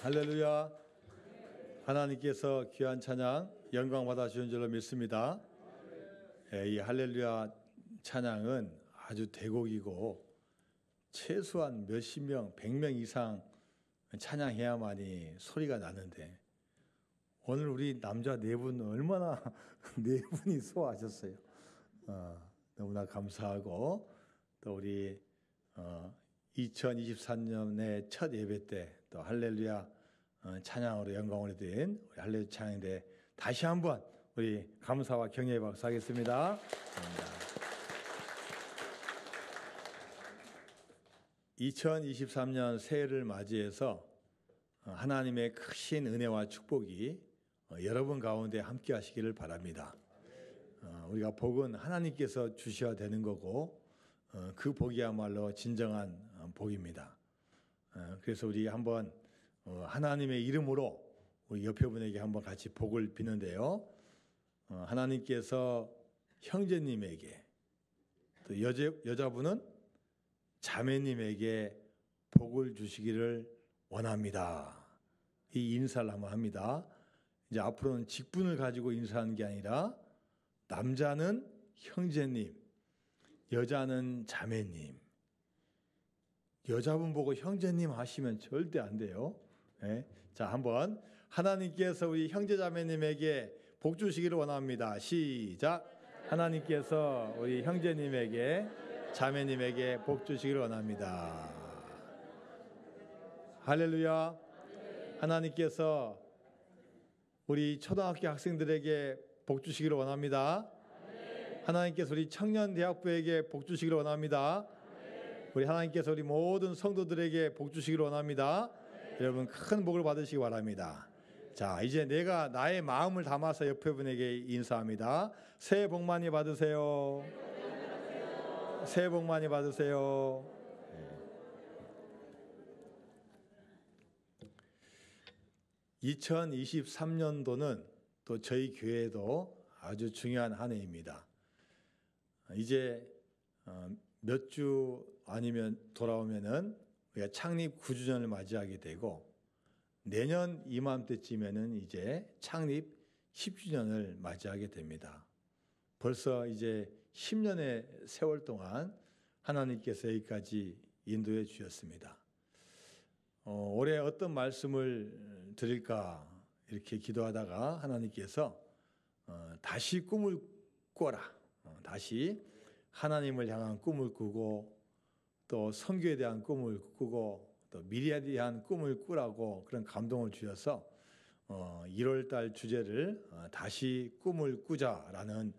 할렐루야. 하나님께서 귀한 찬양 영광 받아 주신 줄로 믿습니다. 이 할렐루야 찬양은 아주 대곡이고 최소한 몇십 명, 100명 이상 찬양해야만이 소리가 나는데 오늘 우리 남자 네 분 얼마나 네 분이 소화하셨어요. 너무나 감사하고 또 우리 2023년의 첫 예배 때 또 할렐루야 찬양으로 영광을 드린 우리 할렐루야 찬양인데 다시 한번 우리 감사와 경애의 박수 하겠습니다. 2023년 새해를 맞이해서 하나님의 크신 은혜와 축복이 여러분 가운데 함께 하시기를 바랍니다. 우리가 복은 하나님께서 주셔야 되는 거고 그 복이야말로 진정한 복입니다. 그래서 우리 한번 하나님의 이름으로 우리 옆에 분에게 한번 같이 복을 비는데요. 하나님께서 형제님에게 또 여자분은 자매님에게 복을 주시기를 원합니다. 이 인사를 한번 합니다. 이제 앞으로는 직분을 가지고 인사하는 게 아니라 남자는 형제님, 여자는 자매님. 여자분 보고 형제님 하시면 절대 안 돼요. 네. 자, 한번 하나님께서 우리 형제 자매님에게 복 주시기를 원합니다. 시작. 하나님께서 우리 형제님에게 자매님에게 복 주시기를 원합니다. 할렐루야. 하나님께서 우리 초등학교 학생들에게 복 주시기를 원합니다. 하나님께서 우리 청년 대학부에게 복 주시기를 원합니다. 우리 하나님께서 우리 모든 성도들에게 복 주시기를 원합니다. 여러분 큰 복을 받으시기 바랍니다. 자, 이제 내가 나의 마음을 담아서 옆에 분에게 인사합니다. 새해 복 많이 받으세요. 새해 복 많이 받으세요. 2023년도는 또 저희 교회도 아주 중요한 한 해입니다. 이제 몇 주 아니면 돌아오면은 우리가 창립 9주년을 맞이하게 되고 내년 이맘때쯤에는 이제 창립 10주년을 맞이하게 됩니다. 벌써 이제 10년의 세월 동안 하나님께서 여기까지 인도해 주셨습니다. 올해 어떤 말씀을 드릴까 이렇게 기도하다가 하나님께서 다시 꿈을 꿔라. 다시 하나님을 향한 꿈을 꾸고 또 선교에 대한 꿈을 꾸고 또 미래에 대한 꿈을 꾸라고 그런 감동을 주셔서 1월 달 주제를 다시 꿈을 꾸자라는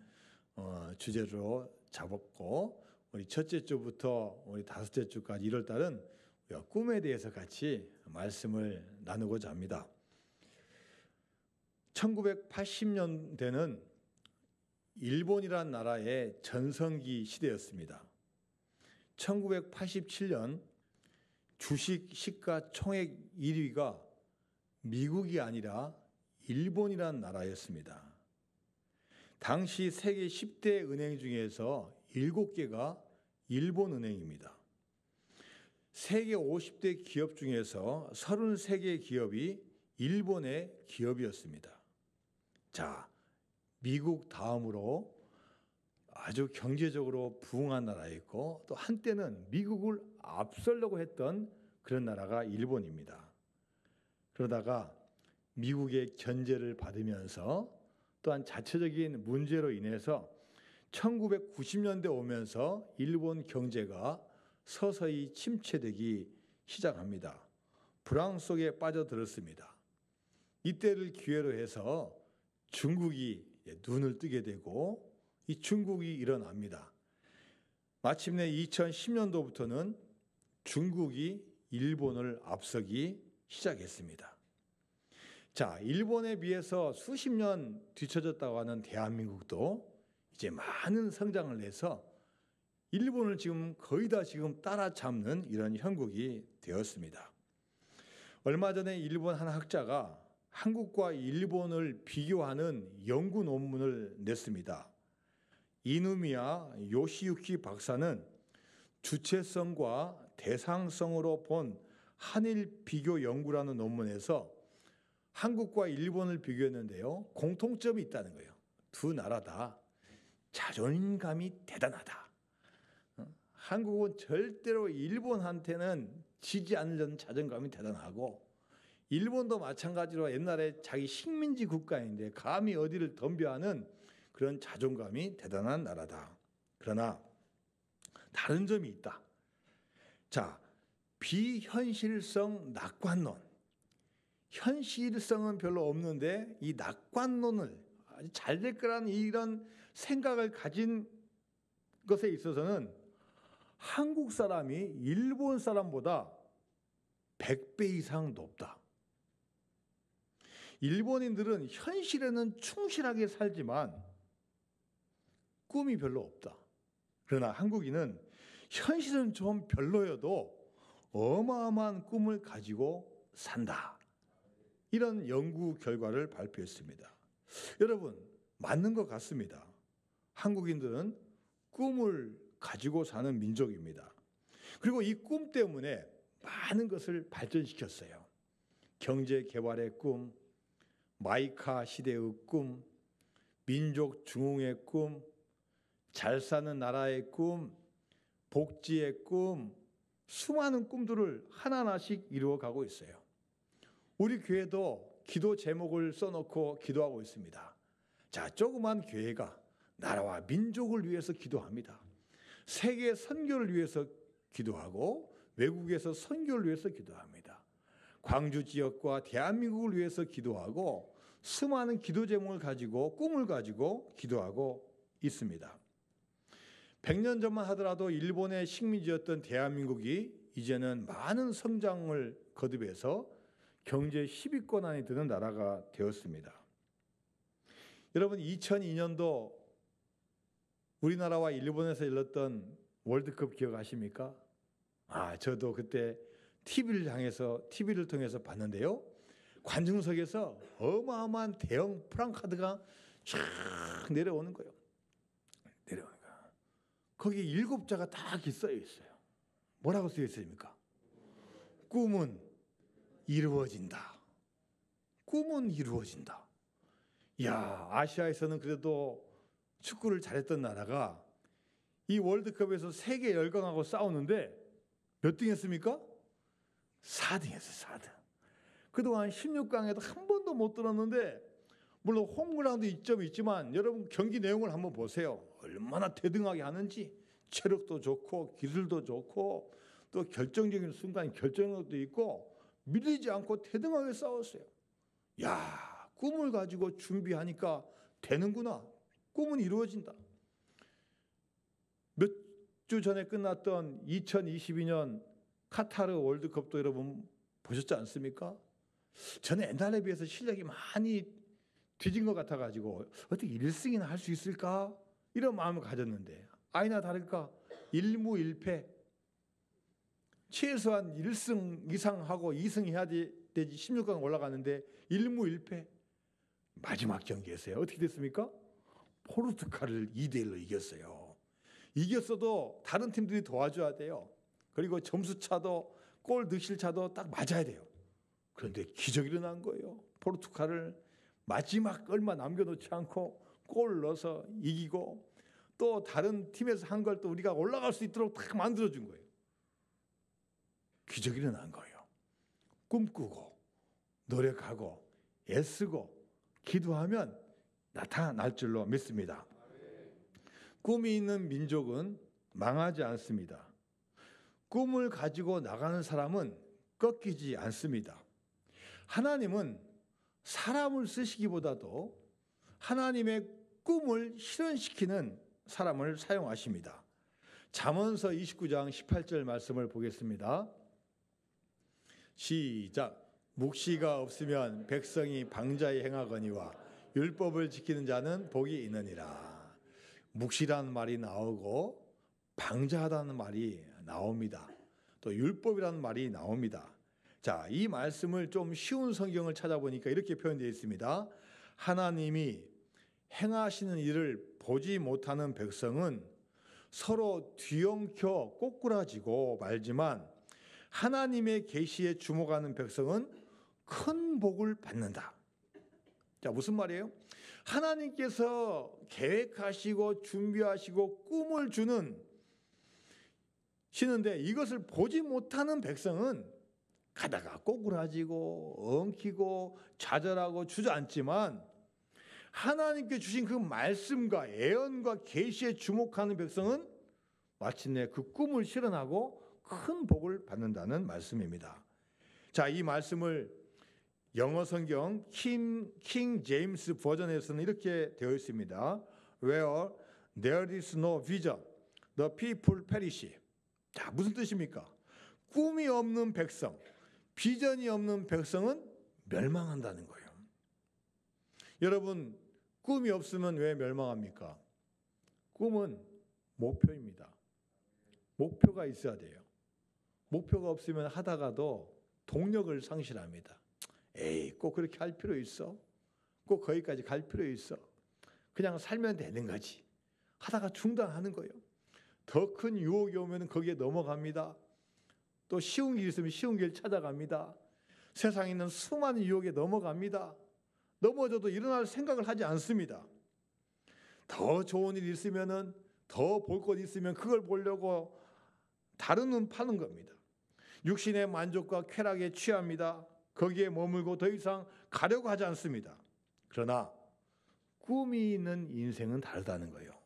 주제로 잡았고 우리 첫째 주부터 우리 다섯째 주까지 1월 달은 꿈에 대해서 같이 말씀을 나누고자 합니다. 1980년대는 일본이란 나라의 전성기 시대였습니다. 1987년 주식 시가 총액 1위가 미국이 아니라 일본이란 나라였습니다. 당시 세계 10대 은행 중에서 7개가 일본 은행입니다. 세계 50대 기업 중에서 33개 기업이 일본의 기업이었습니다. 자, 미국 다음으로 아주 경제적으로 부흥한 나라였고 또 한때는 미국을 앞서려고 했던 그런 나라가 일본입니다. 그러다가 미국의 견제를 받으면서 또한 자체적인 문제로 인해서 1990년대 오면서 일본 경제가 서서히 침체되기 시작합니다. 불황 속에 빠져들었습니다. 이때를 기회로 해서 중국이 눈을 뜨게 되고 이 중국이 일어납니다. 마침내 2010년도부터는 중국이 일본을 앞서기 시작했습니다. 자, 일본에 비해서 수십 년 뒤처졌다고 하는 대한민국도 이제 많은 성장을 해서 일본을 지금 거의 다 지금 따라잡는 이런 형국이 되었습니다. 얼마 전에 일본 한 학자가 한국과 일본을 비교하는 연구 논문을 냈습니다. 이누미야 요시유키 박사는 주체성과 대상성으로 본 한일 비교 연구라는 논문에서 한국과 일본을 비교했는데요. 공통점이 있다는 거예요. 두 나라 다 자존감이 대단하다. 한국은 절대로 일본한테는 지지 않으려는 자존감이 대단하고, 일본도 마찬가지로 옛날에 자기 식민지 국가인데 감히 어디를 덤벼하는 그런 자존감이 대단한 나라다. 그러나 다른 점이 있다. 자, 비현실성 낙관론. 현실성은 별로 없는데 이 낙관론을 아주 잘 될 거라는 이런 생각을 가진 것에 있어서는 한국 사람이 일본 사람보다 100배 이상 높다. 일본인들은 현실에는 충실하게 살지만 꿈이 별로 없다. 그러나 한국인은 현실은 좀 별로여도 어마어마한 꿈을 가지고 산다. 이런 연구 결과를 발표했습니다. 여러분, 맞는 것 같습니다. 한국인들은 꿈을 가지고 사는 민족입니다. 그리고 이 꿈 때문에 많은 것을 발전시켰어요. 경제 개발의 꿈, 마이카 시대의 꿈, 민족 중흥의 꿈, 잘 사는 나라의 꿈, 복지의 꿈, 수많은 꿈들을 하나하나씩 이루어가고 있어요. 우리 교회도 기도 제목을 써놓고 기도하고 있습니다. 자, 조그만 교회가 나라와 민족을 위해서 기도합니다. 세계 선교를 위해서 기도하고 외국에서 선교를 위해서 기도합니다. 광주 지역과 대한민국을 위해서 기도하고 수많은 기도 제목을 가지고 꿈을 가지고 기도하고 있습니다. 100년 전만 하더라도 일본의 식민지였던 대한민국이 이제는 많은 성장을 거듭해서 경제 10위권 안에 드는 나라가 되었습니다. 여러분, 2002년도 우리나라와 일본에서 열렸던 월드컵 기억하십니까? 저도 그때 TV를 통해서 봤는데요. 관중석에서 어마어마한 대형 프랑카드가 쫙 내려오는 거예요. 거기 7자가 딱 써 있어요. 뭐라고 써 있습니까? 꿈은 이루어진다. 꿈은 이루어진다. 야, 아시아에서는 그래도 축구를 잘했던 나라가 이 월드컵에서 세계 열강하고 싸우는데 몇 등 했습니까? 4등 했어요. 4등. 그동안 16강에도 한 번도 못 들었는데, 물론 홈그라운드 이점이 있지만 여러분 경기 내용을 한번 보세요. 얼마나 대등하게 하는지. 체력도 좋고 기술도 좋고 또 결정적인 순간 결정력도 있고 밀리지 않고 대등하게 싸웠어요. 야, 꿈을 가지고 준비하니까 되는구나. 꿈은 이루어진다. 몇 주 전에 끝났던 2022년 카타르 월드컵도 여러분 보셨지 않습니까? 저는 옛날에 비해서 실력이 많이 뒤진 것 같아가지고 어떻게 1승이나 할 수 있을까? 이런 마음을 가졌는데 아니나 다를까 1무 1패. 최소한 1승 이상 하고 2승 해야 되지 16강 올라가는데 1무 1패. 마지막 경기에서요. 어떻게 됐습니까? 포르투갈을 2대1로 이겼어요. 이겼어도 다른 팀들이 도와줘야 돼요. 그리고 점수차도 골 득실차도 딱 맞아야 돼요. 그런데 기적이 일어난 거예요. 포르투갈을 마지막 얼마 남겨놓지 않고 골 넣어서 이기고 또 다른 팀에서 한 걸 또 우리가 올라갈 수 있도록 딱 만들어준 거예요. 기적이 일어난 거예요. 꿈꾸고 노력하고 애쓰고 기도하면 나타날 줄로 믿습니다. 꿈이 있는 민족은 망하지 않습니다. 꿈을 가지고 나가는 사람은 꺾이지 않습니다. 하나님은 사람을 쓰시기보다도 하나님의 꿈을 실현시키는 사람을 사용하십니다. 잠언서 29장 18절 말씀을 보겠습니다. 시작. 묵시가 없으면 백성이 방자히 행하거니와 율법을 지키는 자는 복이 있느니라. 묵시라는 말이 나오고 방자하다는 말이 나옵니다. 또 율법이라는 말이 나옵니다. 자, 이 말씀을 좀 쉬운 성경을 찾아보니까 이렇게 표현되어 있습니다. 하나님이 행하시는 일을 보지 못하는 백성은 서로 뒤엉켜 꼬꾸라지고 말지만 하나님의 계시에 주목하는 백성은 큰 복을 받는다. 자, 무슨 말이에요? 하나님께서 계획하시고 준비하시고 꿈을 시는데 이것을 보지 못하는 백성은 가다가 꼬꾸라지고 엉키고 좌절하고 주저앉지만, 하나님께 주신 그 말씀과 예언과 계시에 주목하는 백성은 마침내 그 꿈을 실현하고 큰 복을 받는다는 말씀입니다. 자, 이 말씀을 영어 성경 킹 제임스 버전에서는 이렇게 되어 있습니다. Where there is no vision, the people perish. 자, 무슨 뜻입니까? 꿈이 없는 백성, 비전이 없는 백성은 멸망한다는 거예요. 여러분, 꿈이 없으면 왜 멸망합니까? 꿈은 목표입니다. 목표가 있어야 돼요. 목표가 없으면 하다가도 동력을 상실합니다. 에이, 꼭 그렇게 할 필요 있어? 꼭 거기까지 갈 필요 있어? 그냥 살면 되는 거지. 하다가 중단하는 거예요. 더 큰 유혹이 오면 거기에 넘어갑니다. 또 쉬운 길 있으면 쉬운 길 찾아갑니다. 세상에 있는 수많은 유혹에 넘어갑니다. 넘어져도 일어날 생각을 하지 않습니다. 더 좋은 일 있으면은, 더 볼 것 있으면 그걸 보려고 다른 눈 파는 겁니다. 육신의 만족과 쾌락에 취합니다. 거기에 머물고 더 이상 가려고 하지 않습니다. 그러나 꿈이 있는 인생은 다르다는 거예요.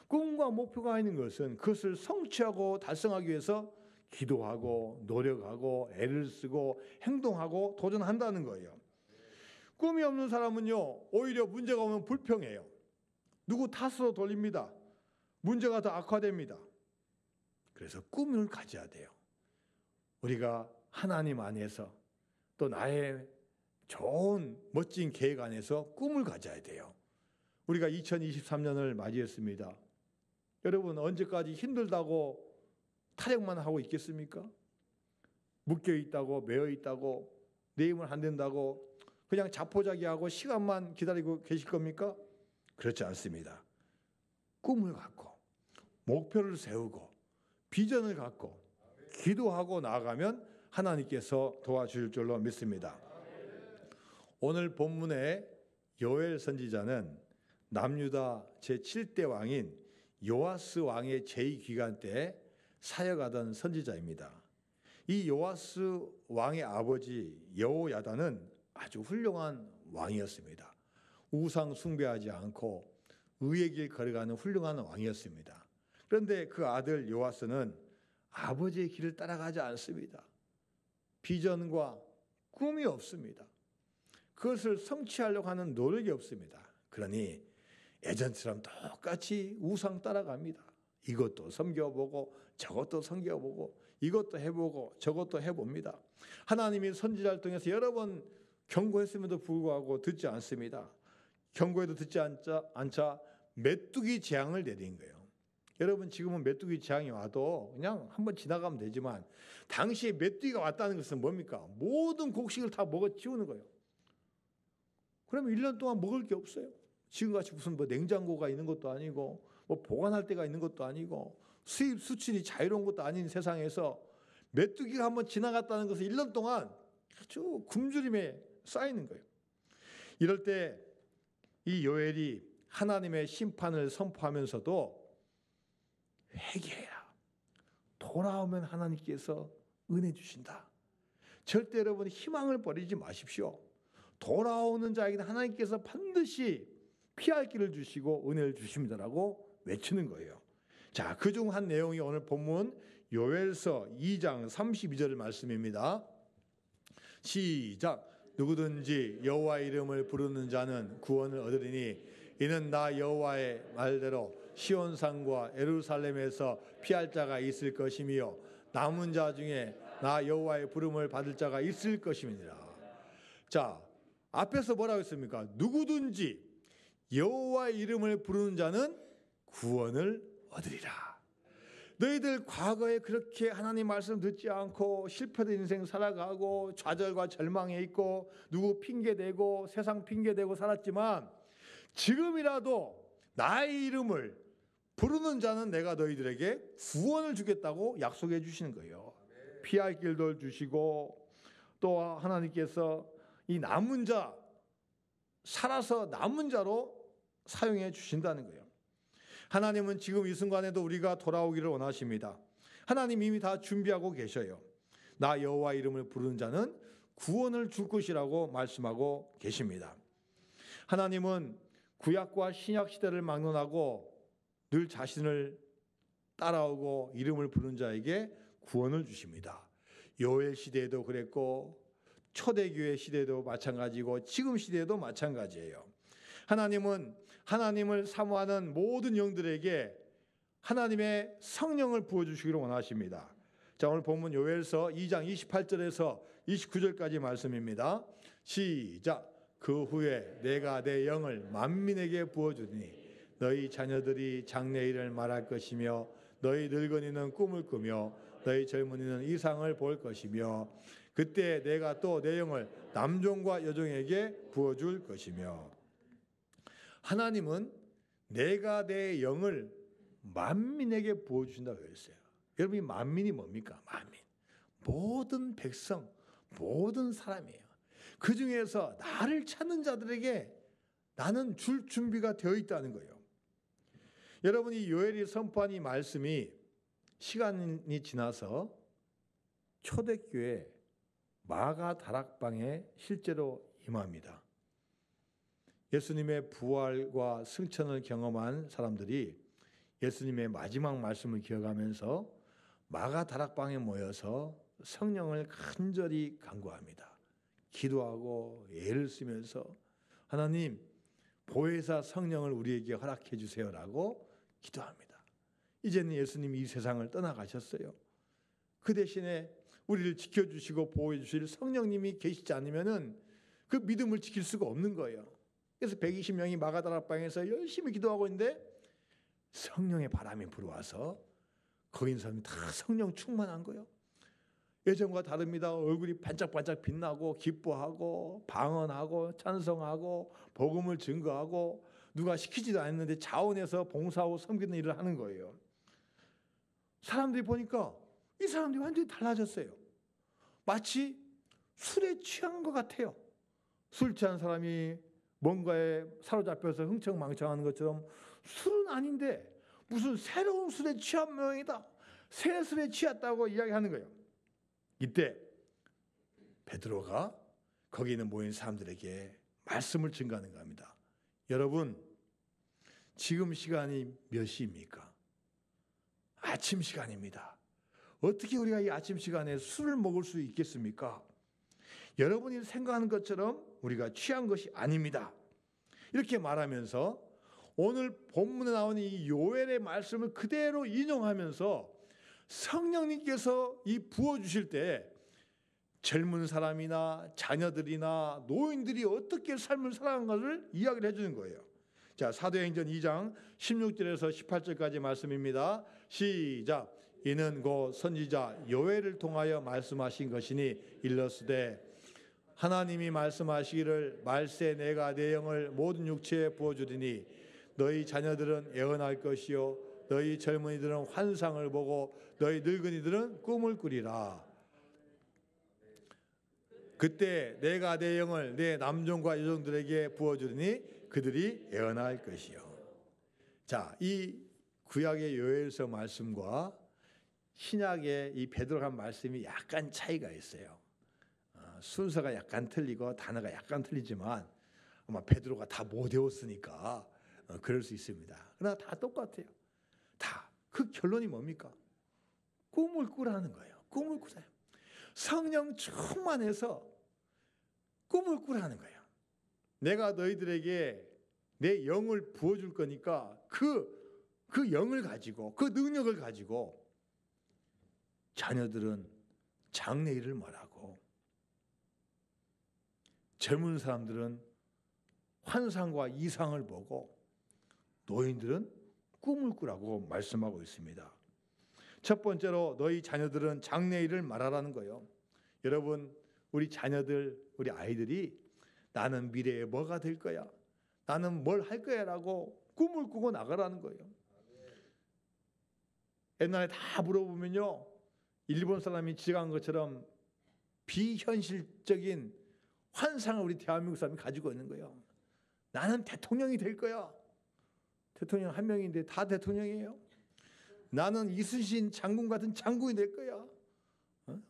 꿈과 목표가 있는 것은 그것을 성취하고 달성하기 위해서 기도하고 노력하고 애를 쓰고 행동하고 도전한다는 거예요. 꿈이 없는 사람은요, 오히려 문제가 오면 불평해요. 누구 탓으로 돌립니다. 문제가 더 악화됩니다. 그래서 꿈을 가져야 돼요. 우리가 하나님 안에서 또 나의 좋은 멋진 계획 안에서 꿈을 가져야 돼요. 우리가 2023년을 맞이했습니다. 여러분, 언제까지 힘들다고 타령만 하고 있겠습니까? 묶여 있다고, 매여 있다고, 내일은 안 된다고 그냥 자포자기하고 시간만 기다리고 계실 겁니까? 그렇지 않습니다. 꿈을 갖고 목표를 세우고 비전을 갖고 기도하고 나아가면 하나님께서 도와줄 줄로 믿습니다. 오늘 본문의 요엘 선지자는 남유다 제7대 왕인 요아스 왕의 제2기간 때 사역하던 선지자입니다. 이 요아스 왕의 아버지 여호야다는 아주 훌륭한 왕이었습니다. 우상 숭배하지 않고 의의 길 걸어가는 훌륭한 왕이었습니다. 그런데 그 아들 요아스는 아버지의 길을 따라가지 않습니다. 비전과 꿈이 없습니다. 그것을 성취하려고 하는 노력이 없습니다. 그러니 예전처럼 똑같이 우상 따라갑니다. 이것도 섬겨보고 저것도 섬겨보고 이것도 해보고 저것도 해봅니다. 하나님이 선지자를 통해서 여러 번 경고했음에도 불구하고 듣지 않습니다. 경고해도 듣지 않자 메뚜기 재앙을 내린 거예요. 여러분, 지금은 메뚜기 재앙이 와도 그냥 한번 지나가면 되지만 당시에 메뚜기가 왔다는 것은 뭡니까? 모든 곡식을 다 먹어치우는 거예요. 그러면 1년 동안 먹을 게 없어요. 지금같이 무슨 냉장고가 있는 것도 아니고 보관할 데가 있는 것도 아니고 수입 수출이 자유로운 것도 아닌 세상에서 메뚜기가 한번 지나갔다는 것은 1년 동안 아주 굶주림에 쌓이는 거예요. 이럴 때 이 요엘이 하나님의 심판을 선포하면서도 회개해라. 돌아오면 하나님께서 은혜 주신다. 절대 여러분 희망을 버리지 마십시오. 돌아오는 자에게는 하나님께서 반드시 피할 길을 주시고 은혜를 주십니다라고 외치는 거예요. 자, 그중 한 내용이 오늘 본문 요엘서 2장 32절 말씀입니다. 시작. 누구든지 여호와의 이름을 부르는 자는 구원을 얻으리니 이는 나 여호와의 말대로 시온산과 예루살렘에서 피할 자가 있을 것이며 남은 자 중에 나 여호와의 부름을 받을 자가 있을 것임이니라. 자, 앞에서 뭐라고 했습니까? 누구든지 여호와의 이름을 부르는 자는 구원을 얻으리라. 너희들 과거에 그렇게 하나님 말씀 듣지 않고 실패된 인생 살아가고 좌절과 절망에 있고 누구 핑계대고 세상 핑계대고 살았지만 지금이라도 나의 이름을 부르는 자는 내가 너희들에게 구원을 주겠다고 약속해 주시는 거예요. 피할 길도 주시고 또 하나님께서 이 남은 자, 살아서 남은 자로 사용해 주신다는 거예요. 하나님은 지금 이 순간에도 우리가 돌아오기를 원하십니다. 하나님 이미 다 준비하고 계셔요. 나 여호와 이름을 부르는 자는 구원을 줄 것이라고 말씀하고 계십니다. 하나님은 구약과 신약 시대를 막론하고 늘 자신을 따라오고 이름을 부르는 자에게 구원을 주십니다. 요엘 시대에도 그랬고 초대교회 시대도 마찬가지고 지금 시대도 마찬가지예요. 하나님은 하나님을 사모하는 모든 영들에게 하나님의 성령을 부어주시기를 원하십니다. 자, 오늘 본문 요엘서 2장 28절에서 29절까지 말씀입니다. 시작. 그 후에 내가 내 영을 만민에게 부어주니 너희 자녀들이 장래일을 말할 것이며 너희 늙은이는 꿈을 꾸며 너희 젊은이는 이상을 볼 것이며 그때 내가 또 내 영을 남종과 여종에게 부어줄 것이며. 하나님은 내가 내 영을 만민에게 부어주신다고 했어요. 여러분, 이 만민이 뭡니까? 만민, 모든 백성, 모든 사람이에요. 그 중에서 나를 찾는 자들에게 나는 줄 준비가 되어 있다는 거예요. 여러분이 요엘이 선포한 이 말씀이 시간이 지나서 초대교회 마가 다락방에 실제로 임합니다. 예수님의 부활과 승천을 경험한 사람들이 예수님의 마지막 말씀을 기억하면서 마가 다락방에 모여서 성령을 간절히 간구합니다. 기도하고 애를 쓰면서 하나님 보혜사 성령을 우리에게 허락해 주세요라고 기도합니다. 이제는 예수님이 이 세상을 떠나가셨어요. 그 대신에 우리를 지켜주시고 보호해 주실 성령님이 계시지 않으면은 그 믿음을 지킬 수가 없는 거예요. 그래서 120명이 마가다락방에서 열심히 기도하고 있는데 성령의 바람이 불어와서 거기 있는 사람이 다 성령 충만한 거예요. 예전과 다릅니다. 얼굴이 반짝반짝 빛나고 기뻐하고 방언하고 찬송하고 복음을 증거하고 누가 시키지도 않았는데 자원해서 봉사하고 섬기는 일을 하는 거예요. 사람들이 보니까 이 사람들이 완전히 달라졌어요. 마치 술에 취한 것 같아요. 술 취한 사람이 뭔가에 사로잡혀서 흥청망청하는 것처럼 술은 아닌데 무슨 새로운 술에 취한 모양이다. 새 술에 취했다고 이야기하는 거예요. 이때 베드로가 거기 있는 모인 사람들에게 말씀을 증거하는 겁니다. 여러분, 지금 시간이 몇 시입니까? 아침 시간입니다. 어떻게 우리가 이 아침 시간에 술을 먹을 수 있겠습니까? 여러분이 생각하는 것처럼 우리가 취한 것이 아닙니다. 이렇게 말하면서 오늘 본문에 나오는 이 요엘의 말씀을 그대로 인용하면서 성령님께서 이 부어주실 때 젊은 사람이나 자녀들이나 노인들이 어떻게 삶을 살아가는가를 이야기를 해주는 거예요. 자, 사도행전 2장 16절에서 18절까지 말씀입니다. 시작. 이는 곧 선지자 요엘을 통하여 말씀하신 것이니 일러스되 하나님이 말씀하시기를 말세 내가 내 영을 모든 육체에 부어주리니 너희 자녀들은 애언할 것이요 너희 젊은이들은 환상을 보고 너희 늙은이들은 꿈을 꾸리라. 그때 내가 내 영을 내 남종과 여종들에게 부어주리니 그들이 애언할 것이요. 자, 이 구약의 요엘서 말씀과 신약의 이 베드로가 한 말씀이 약간 차이가 있어요. 순서가 약간 틀리고 단어가 약간 틀리지만 아마 베드로가 다 못 외웠으니까 그럴 수 있습니다. 그러나 다 똑같아요. 다 그 결론이 뭡니까? 꿈을 꾸라는 거예요. 꿈을 꾸세요. 성령 충만해서 꿈을 꾸라는 거예요. 내가 너희들에게 내 영을 부어줄 거니까 그 영을 가지고 그 능력을 가지고 자녀들은 장래일을 말하고 젊은 사람들은 환상과 이상을 보고 노인들은 꿈을 꾸라고 말씀하고 있습니다. 첫 번째로 너희 자녀들은 장래일을 말하라는 거예요. 여러분, 우리 자녀들, 우리 아이들이 나는 미래에 뭐가 될 거야? 나는 뭘 할 거야? 라고 꿈을 꾸고 나가라는 거예요. 옛날에 다 물어보면요, 일본 사람이 지적한 것처럼 비현실적인 환상을 우리 대한민국 사람이 가지고 있는 거예요. 나는 대통령이 될 거야. 대통령 한 명인데 다 대통령이에요. 나는 이순신 장군 같은 장군이 될 거야.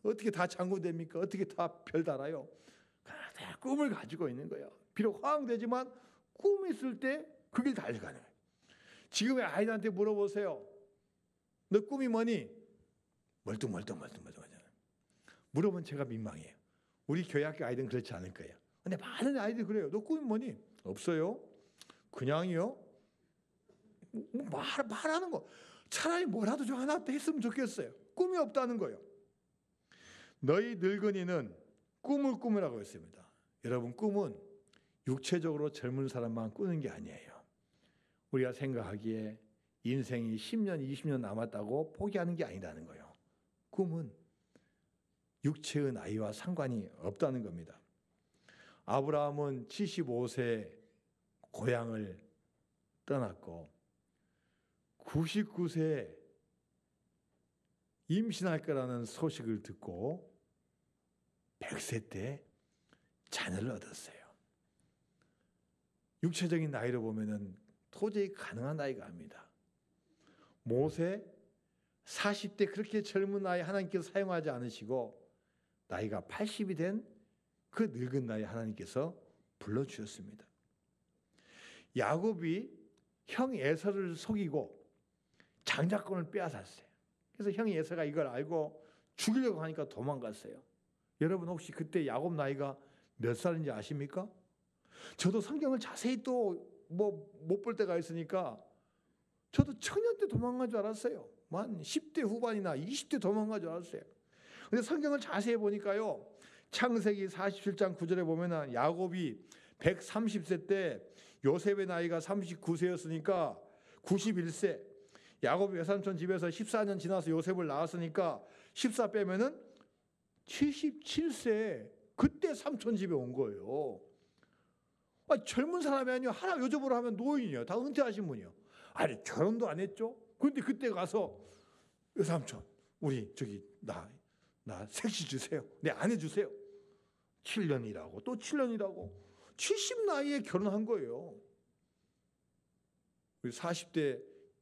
어떻게 다 장군 됩니까? 어떻게 다 별 달아요? 다 꿈을 가지고 있는 거예요. 비록 허황되지만 꿈이 있을 때 그 길 달려가는 거예요. 지금의 아이들한테 물어보세요. 너 꿈이 뭐니? 멀뚱멀뚱하잖아요. 물어보면 제가 민망해요. 우리 교회학교 아이들은 그렇지 않을 거예요. 근데 많은 아이들이 그래요. 너 꿈이 뭐니? 없어요. 그냥이요? 말하는 거. 차라리 뭐라도 좀 하나 했으면 좋겠어요. 꿈이 없다는 거예요. 너희 늙은이는 꿈을 꾸으라고 했습니다. 여러분, 꿈은 육체적으로 젊은 사람만 꾸는 게 아니에요. 우리가 생각하기에 인생이 10년, 20년 남았다고 포기하는 게 아니라는 거예요. 꿈은 육체의 나이와 상관이 없다는 겁니다. 아브라함은 75세 고향을 떠났고 99세 임신할 거라는 소식을 듣고 100세 때 자녀를 얻었어요. 육체적인 나이로 보면은 도저히 가능한 나이가 아닙니다. 모세 40대 그렇게 젊은 나이 하나님께서 사용하지 않으시고 나이가 80이 된 그 늙은 나이 하나님께서 불러주셨습니다. 야곱이 형 에서를 속이고 장자권을 빼앗았어요. 그래서 형이 에서가 이걸 알고 죽이려고 하니까 도망갔어요. 여러분 혹시 그때 야곱 나이가 몇 살인지 아십니까? 저도 성경을 자세히 또 못 볼 때가 있으니까 저도 청년 때 도망간 줄 알았어요. 만 10대 후반이나 20대 도망간 줄 알았어요. 근데 성경을 자세히 보니까요. 창세기 47장 9절에 보면은 야곱이 130세 때 요셉의 나이가 39세였으니까 91세. 야곱이 외삼촌 집에서 14년 지나서 요셉을 낳았으니까 14 빼면은 77세. 그때 삼촌 집에 온 거예요. 젊은 사람이 아니요. 하나 요즘으로 하면 노인이요. 다 은퇴하신 분이요. 아니 결혼도 안 했죠. 그런데 그때 가서 외삼촌 우리 저기 나 색시 주세요. 내 아내 주세요. 7년이라고 또 7년이라고 70 나이에 결혼한 거예요. 우리 40대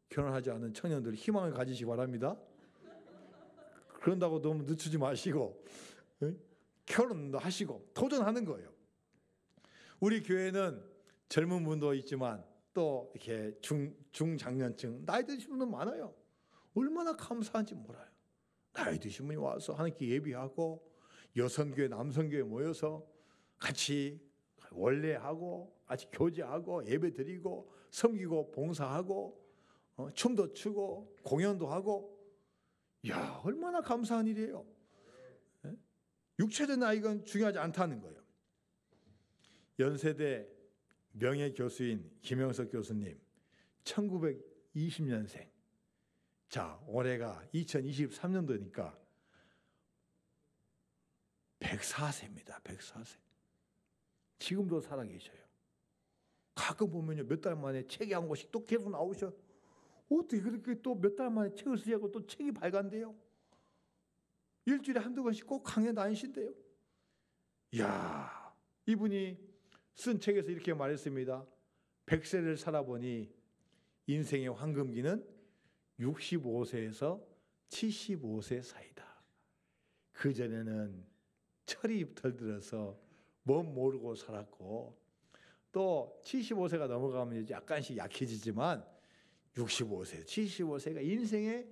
결혼하지 않은 청년들 희망을 가지시기 바랍니다. 그런다고 너무 늦추지 마시고 결혼도 하시고 도전하는 거예요. 우리 교회는 젊은 분도 있지만 또 이렇게 중장년층 나이 드신 분도 많아요. 얼마나 감사한지 몰라요. 나이 드신 분이 와서 하나님께 예비하고 여성교회 남성교회 모여서 같이 원례하고 같이 교제하고 예배 드리고 섬기고 봉사하고 춤도 추고 공연도 하고 야 얼마나 감사한 일이에요. 육체적 나이가 중요하지 않다는 거예요. 연세대 명예교수인 김영석 교수님 1920년생. 자, 올해가 2023년도니까 104세입니다. 104세. 지금도 살아계셔요. 가끔 보면요. 몇 달 만에 책이 한 권씩 또 계속 나오셔. 어떻게 그렇게 또 몇 달 만에 책을 쓰냐고 또 책이 발간돼요. 일주일에 한두 번씩 꼭 강연 다니신대요. 이야, 이분이 쓴 책에서 이렇게 말했습니다. 100세를 살아보니 인생의 황금기는 65세에서 75세 사이다. 그전에는 철이 덜들어서 못 모르고 살았고 또 75세가 넘어가면 약간씩 약해지지만 65세, 75세가 인생의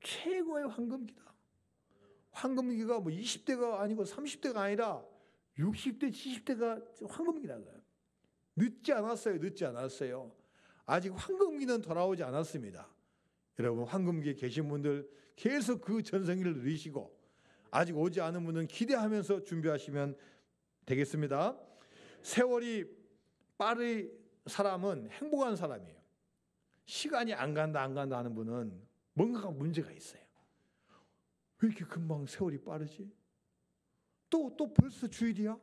최고의 황금기다. 황금기가 뭐 20대가 아니고 30대가 아니라 60대, 70대가 황금기라고요. 늦지 않았어요. 늦지 않았어요. 아직 황금기는 돌아오지 않았습니다. 여러분 황금기에 계신 분들 계속 그 전성기를 누리시고 아직 오지 않은 분은 기대하면서 준비하시면 되겠습니다. 세월이 빠른 사람은 행복한 사람이에요. 시간이 안 간다 하는 분은 뭔가 문제가 있어요. 왜 이렇게 금방 세월이 빠르지? 또 벌써 주일이야?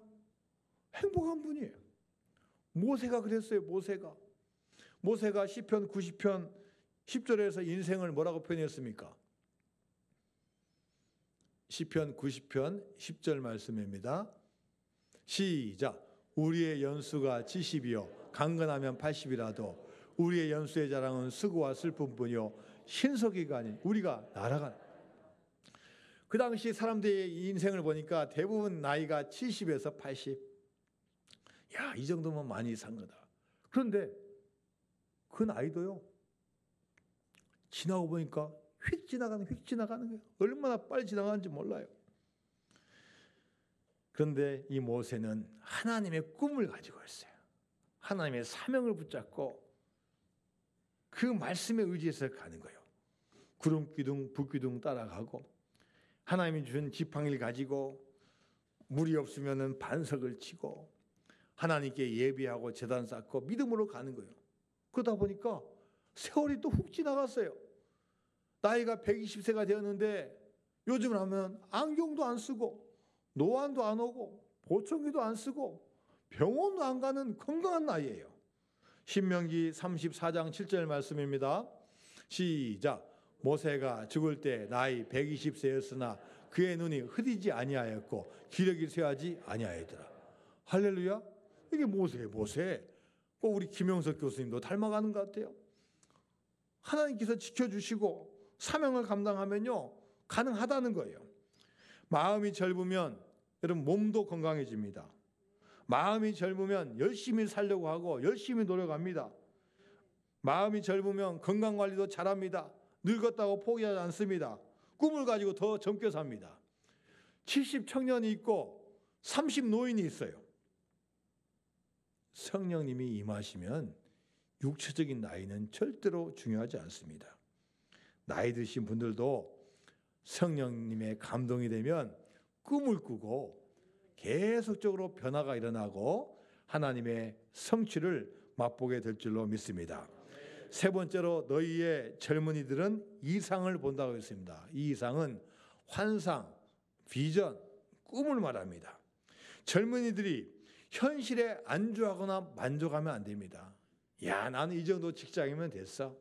행복한 분이에요. 모세가 그랬어요. 모세가 시편 90편 10절에서 인생을 뭐라고 표현했습니까? 시편 90편 10절 말씀입니다. 시작. 우리의 연수가 70이요 강건하면 80이라도 우리의 연수의 자랑은 수고와 슬픔뿐이요 신속이가 아닌 우리가 날아간. 그 당시 사람들의 인생을 보니까 대부분 나이가 70에서 80. 야, 이 정도면 많이 산 거다. 그런데 그 나이도요 지나고 보니까 휙 지나가는 거예요. 얼마나 빨리 지나가는지 몰라요. 그런데 이 모세는 하나님의 꿈을 가지고 있어요. 하나님의 사명을 붙잡고 그 말씀에 의지해서 가는 거예요. 구름 기둥 불 기둥 따라가고 하나님이 주신 지팡이를 가지고 물이 없으면은 반석을 치고 하나님께 예배하고 제단 쌓고 믿음으로 가는 거예요. 그러다 보니까 세월이 또 훅 지나갔어요. 나이가 120세가 되었는데 요즘은 하면 안경도 안 쓰고 노안도 안 오고 보청기도 안 쓰고 병원도 안 가는 건강한 나이예요. 신명기 34장 7절 말씀입니다. 시작. 모세가 죽을 때 나이 120세였으나 그의 눈이 흐리지 아니하였고 기력이 쇠하지 아니하였더라. 할렐루야. 이게 모세. 꼭 우리 김영석 교수님도 닮아가는 것 같아요. 하나님께서 지켜주시고 사명을 감당하면요 가능하다는 거예요. 마음이 젊으면 여러분 몸도 건강해집니다. 마음이 젊으면 열심히 살려고 하고 열심히 노력합니다. 마음이 젊으면 건강관리도 잘합니다. 늙었다고 포기하지 않습니다. 꿈을 가지고 더 젊게 삽니다. 70 청년이 있고 30 노인이 있어요. 성령님이 임하시면 육체적인 나이는 절대로 중요하지 않습니다. 나이 드신 분들도 성령님의 감동이 되면 꿈을 꾸고 계속적으로 변화가 일어나고 하나님의 성취를 맛보게 될 줄로 믿습니다. 세 번째로 너희의 젊은이들은 이상을 본다고 했습니다. 이 이상은 환상, 비전, 꿈을 말합니다. 젊은이들이 현실에 안주하거나 만족하면 안 됩니다. 야, 나는 이 정도 직장이면 됐어.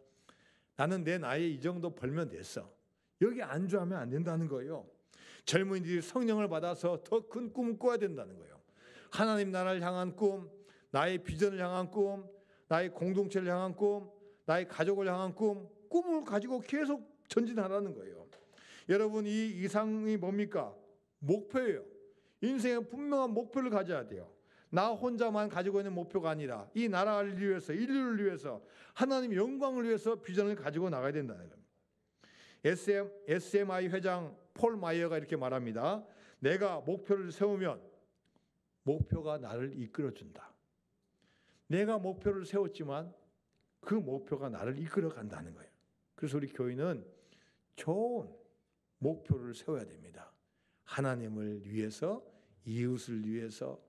나는 내 나이에 이 정도 벌면 됐어. 여기 안주하면 안 된다는 거예요. 젊은이들이 성령을 받아서 더 큰 꿈을 꿔야 된다는 거예요. 하나님 나라를 향한 꿈, 나의 비전을 향한 꿈, 나의 공동체를 향한 꿈, 나의 가족을 향한 꿈을 가지고 계속 전진하라는 거예요. 여러분 이 이상이 뭡니까? 목표예요. 인생에 분명한 목표를 가져야 돼요. 나 혼자만 가지고 있는 목표가 아니라 이 나라를 위해서 인류를 위해서 하나님의 영광을 위해서 비전을 가지고 나가야 된다는 겁니다. SMI 회장 폴 마이어가 이렇게 말합니다. 내가 목표를 세우면 목표가 나를 이끌어준다. 내가 목표를 세웠지만 그 목표가 나를 이끌어 간다는 거예요. 그래서 우리 교회는 좋은 목표를 세워야 됩니다. 하나님을 위해서, 이웃을 위해서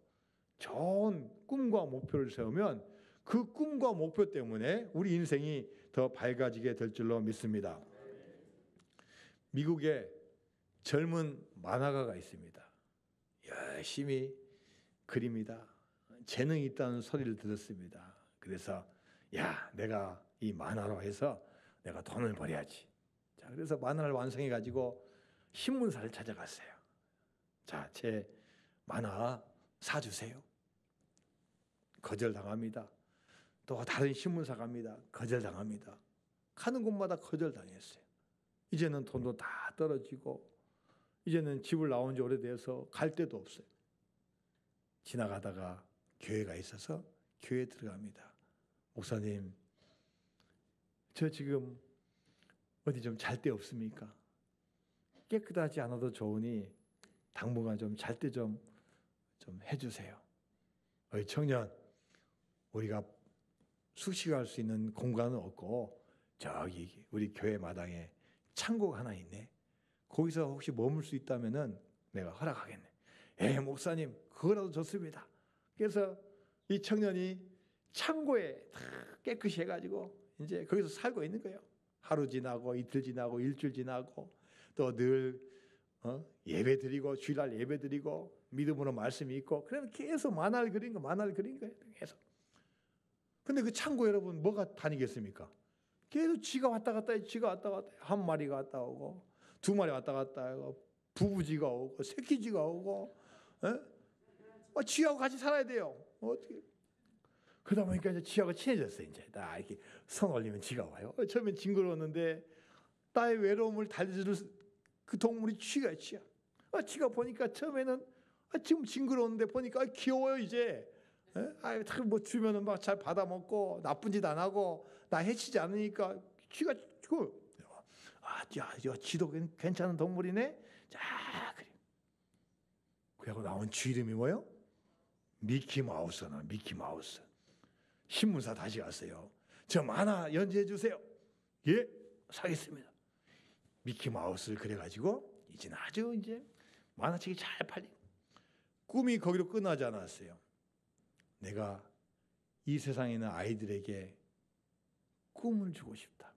좋은 꿈과 목표를 세우면 그 꿈과 목표 때문에 우리 인생이 더 밝아지게 될 줄로 믿습니다. 미국에 젊은 만화가가 있습니다. 열심히 그립니다. 재능이 있다는 소리를 들었습니다. 그래서 야, 내가 이 만화로 해서 내가 돈을 벌어야지. 자, 그래서 만화를 완성해 가지고 신문사를 찾아갔어요. 자, 제 만화 사주세요. 거절당합니다. 또 다른 신문사 갑니다. 거절당합니다. 가는 곳마다 거절당했어요. 이제는 돈도 다 떨어지고 이제는 집을 나온 지 오래돼서 갈 데도 없어요. 지나가다가 교회가 있어서 교회에 들어갑니다. 목사님, 저 지금 어디 좀 잘 데 없습니까? 깨끗하지 않아도 좋으니 당분간 좀 잘 때 좀 해주세요. 어이 청년, 우리가 숙식할 수 있는 공간은 없고 저기 우리 교회 마당에 창고가 하나 있네. 거기서 혹시 머물 수 있다면은 내가 허락하겠네. 목사님, 그거라도 좋습니다. 그래서 이 청년이 창고에 다 깨끗이 해가지고 이제 거기서 살고 있는 거예요. 하루 지나고 이틀 지나고 일주일 지나고 또 늘 예배 드리고 주일날 예배 드리고 믿음으로 말씀이 있고 그러면 계속 만화를 그린 거예요. 계속. 근데 그 창고 여러분 뭐가 다니겠습니까? 계속 쥐가 왔다 갔다 해. 한 마리가 왔다 오고 두 마리 왔다 갔다 하고 부부지가 오고 새끼지가 오고, 쥐하고 같이 살아야 돼요. 어떻게? 그러다 보니까 이제 쥐하고 친해졌어요. 이제 나 이렇게 손 올리면 쥐가 와요. 처음엔 징그러웠는데 나의 외로움을 달래줄 그 동물이 쥐가. 쥐가 보니까 처음에는 지금 징그러운데 보니까 귀여워요 이제. 뭐 주면은 막 잘 받아 먹고 나쁜 짓 안 하고 나 해치지 않으니까 쥐가 야, 쥐도 괜찮은 동물이네. 자, 그래. 그리고 나온 쥐 이름이 뭐요? 미키마우스나 미키마우스. 신문사 다시 갔어요. 저 만화 연재해 주세요. 예, 사겠습니다. 미키마우스를 그래가지고 이제는 아주 이제 만화책이 잘 팔리고 꿈이 거기로 끝나지 않았어요. 내가 이 세상에 있는 아이들에게 꿈을 주고 싶다.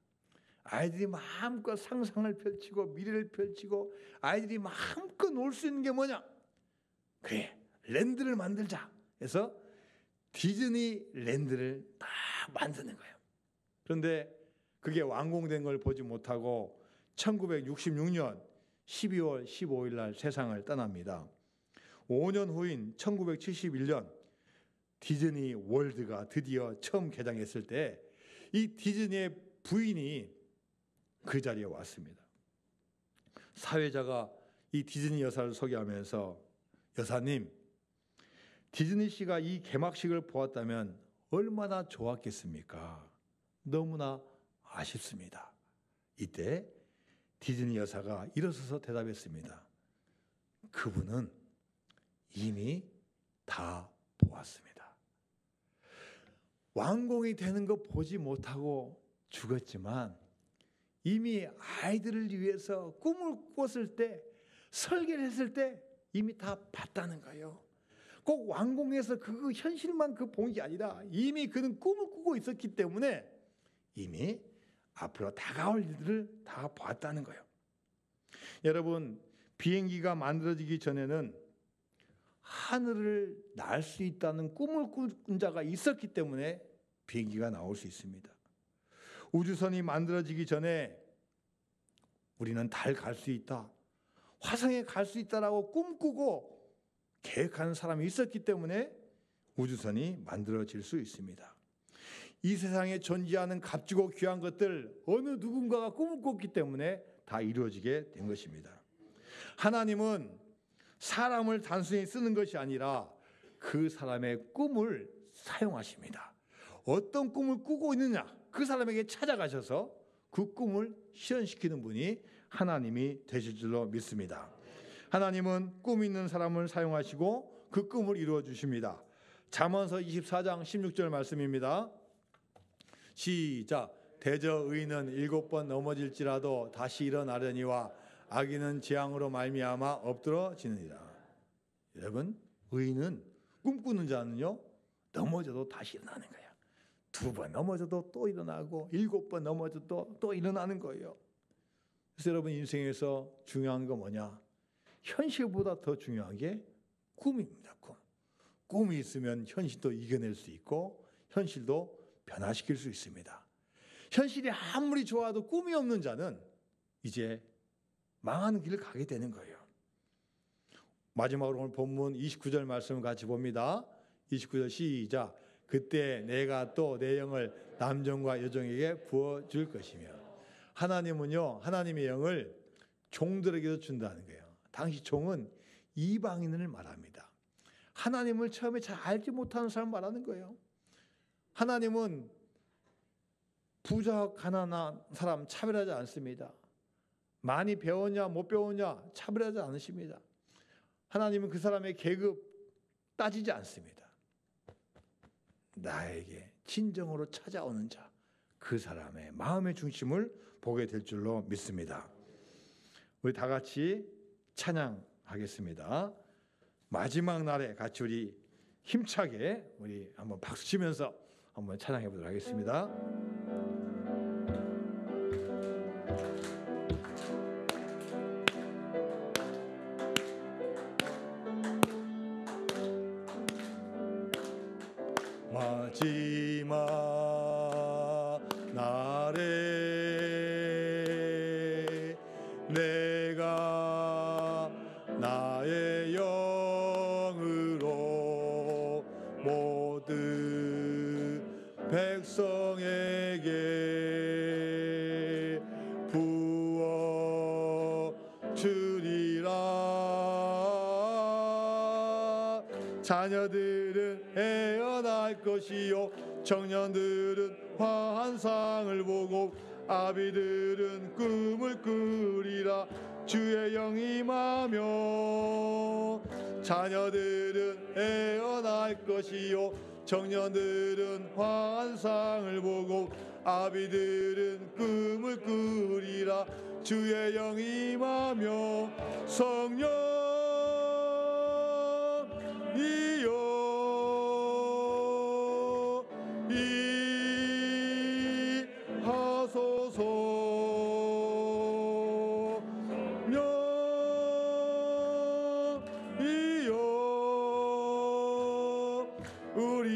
아이들이 마음껏 상상을 펼치고 미래를 펼치고 아이들이 마음껏 놀 수 있는 게 뭐냐? 그래, 랜드를 만들자. 그래서 디즈니랜드를 다 만드는 거예요. 그런데 그게 완공된 걸 보지 못하고 1966년 12월 15일 날 세상을 떠납니다. 5년 후인 1971년 디즈니 월드가 드디어 처음 개장했을 때 이 디즈니의 부인이 그 자리에 왔습니다. 사회자가 이 디즈니 여사를 소개하면서 여사님, 디즈니씨가 이 개막식을 보았다면 얼마나 좋았겠습니까? 너무나 아쉽습니다. 이때 디즈니 여사가 일어서서 대답했습니다. 그분은 이미 다 보았습니다. 완공이 되는 거 보지 못하고 죽었지만 이미 아이들을 위해서 꿈을 꿨을 때, 설계를 했을 때 이미 다 봤다는 거예요. 꼭 완공해서 그 현실만 본 게 아니라 이미 그는 꿈을 꾸고 있었기 때문에 이미 앞으로 다가올 일들을 다 봤다는 거예요. 여러분, 비행기가 만들어지기 전에는 하늘을 날 수 있다는 꿈을 꾼 자가 있었기 때문에 비행기가 나올 수 있습니다. 우주선이 만들어지기 전에 우리는 달 갈 수 있다, 화성에 갈 수 있다라고 꿈꾸고 계획하는 사람이 있었기 때문에 우주선이 만들어질 수 있습니다. 이 세상에 존재하는 값지고 귀한 것들 어느 누군가가 꿈을 꿨기 때문에 다 이루어지게 된 것입니다. 하나님은 사람을 단순히 쓰는 것이 아니라 그 사람의 꿈을 사용하십니다. 어떤 꿈을 꾸고 있느냐, 그 사람에게 찾아가셔서 그 꿈을 실현시키는 분이 하나님이 되실 줄로 믿습니다. 하나님은 꿈 있는 사람을 사용하시고 그 꿈을 이루어 주십니다. 잠언서 24장 16절 말씀입니다. 시작. 대저 의인은 7번 넘어질지라도 다시 일어나려니와 악인은 재앙으로 말미암아 엎드러지느니라. 여러분, 의인은, 꿈꾸는 자는요, 넘어져도 다시 일어나는 거예요. 2번 넘어져도 또 일어나고 7번 넘어져도 또 일어나는 거예요. 그래서 여러분 인생에서 중요한 건 뭐냐? 현실보다 더 중요한 게 꿈입니다. 꿈이 있으면 현실도 이겨낼 수 있고 현실도 변화시킬 수 있습니다. 현실이 아무리 좋아도 꿈이 없는 자는 이제 망하는 길을 가게 되는 거예요. 마지막으로 오늘 본문 29절 말씀을 같이 봅니다. 29절 시작. 그때 내가 또 내 영을 남종과 여종에게 부어줄 것이며. 하나님은요, 하나님의 영을 종들에게도 준다는 거예요. 당시 종은 이방인을 말합니다. 하나님을 처음에 잘 알지 못하는 사람 말하는 거예요. 하나님은 부자 가난한 사람 차별하지 않습니다. 많이 배웠냐 못 배웠냐 차별하지 않으십니다. 하나님은 그 사람의 계급 따지지 않습니다. 나에게 진정으로 찾아오는 자, 그 사람의 마음의 중심을 보게 될 줄로 믿습니다. 우리 다 같이 찬양하겠습니다. 마지막 날에 같이 우리 힘차게 우리 한번 박수 치면서 한번 찬양해 보도록 하겠습니다. 마지막 날에 내가 모든 백성에게 부어 주리라. 자녀들은 애어날 것이요 청년들은 화한 상을 보고 아비들은 꿈을 꾸리라. 주의 영이 임하며 자녀들은 애어날 것이요 청년들은 환상을 보고 아비들은 꿈을 꾸리라. 주의 영이 임하며 성령이여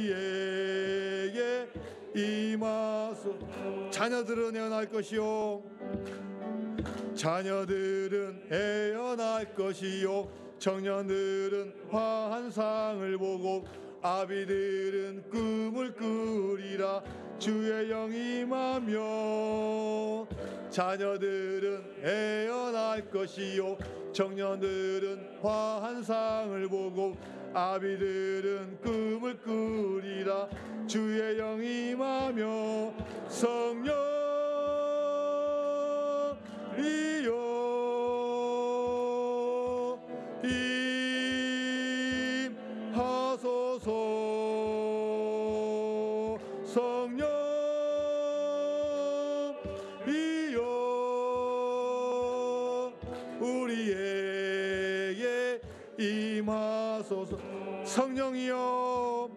우리에게 임하소서. 자녀들은 애어날 것이요 자녀들은 애어날 것이요 청년들은 화한 상을 보고 아비들은 꿈을 꾸리라. 주의 영이 임하며 자녀들은 애어날 것이요 청년들은 화한 상을 보고 아비들은 꿈을 꾸리라. 주의 영이 임하며 성령이여 임하소서. 성령이여 우리에게 임하소서. 성령이여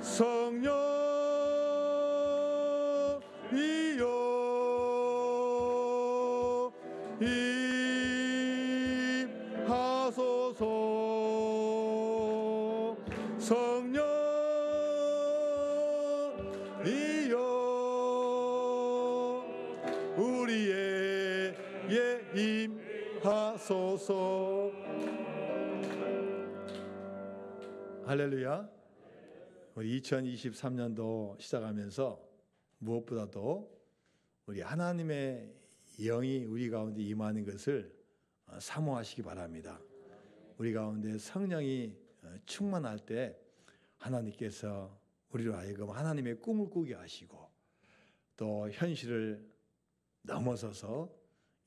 성령이여 임하소서. 성령이여 우리에게 임하소서. 할렐루야. 우리 2023년도 시작하면서 무엇보다도 우리 하나님의 영이 우리 가운데 임하는 것을 사모하시기 바랍니다. 우리 가운데 성령이 충만할 때 하나님께서 우리로 하여금 하나님의 꿈을 꾸게 하시고 또 현실을 넘어서서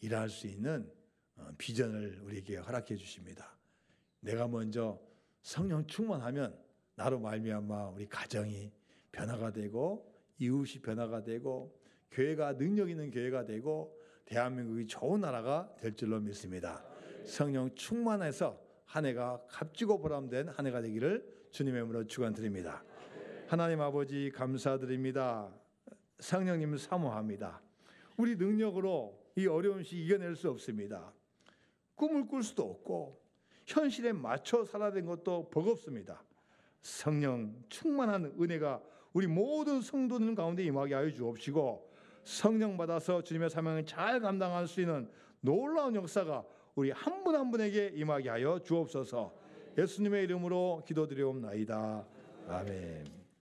일할 수 있는 비전을 우리에게 허락해 주십니다. 내가 먼저 성령 충만하면 나로 말미암아 우리 가정이 변화가 되고 이웃이 변화가 되고 교회가 능력 있는 교회가 되고 대한민국이 좋은 나라가 될 줄로 믿습니다. 성령 충만해서 한 해가 값지고 보람된 한 해가 되기를 주님의 이름으로 축원드립니다. 하나님 아버지 감사드립니다. 성령님을 사모합니다. 우리 능력으로 이 어려운 시기 이겨낼 수 없습니다. 꿈을 꿀 수도 없고 현실에 맞춰 살아야 되는 것도 버겁습니다. 성령 충만한 은혜가 우리 모든 성도들 가운데 임하게 하여 주옵시고 성령 받아서 주님의 사명을 잘 감당할 수 있는 놀라운 역사가 우리 한 분 한 분에게 임하게 하여 주옵소서. 예수님의 이름으로 기도드리옵나이다. 아멘.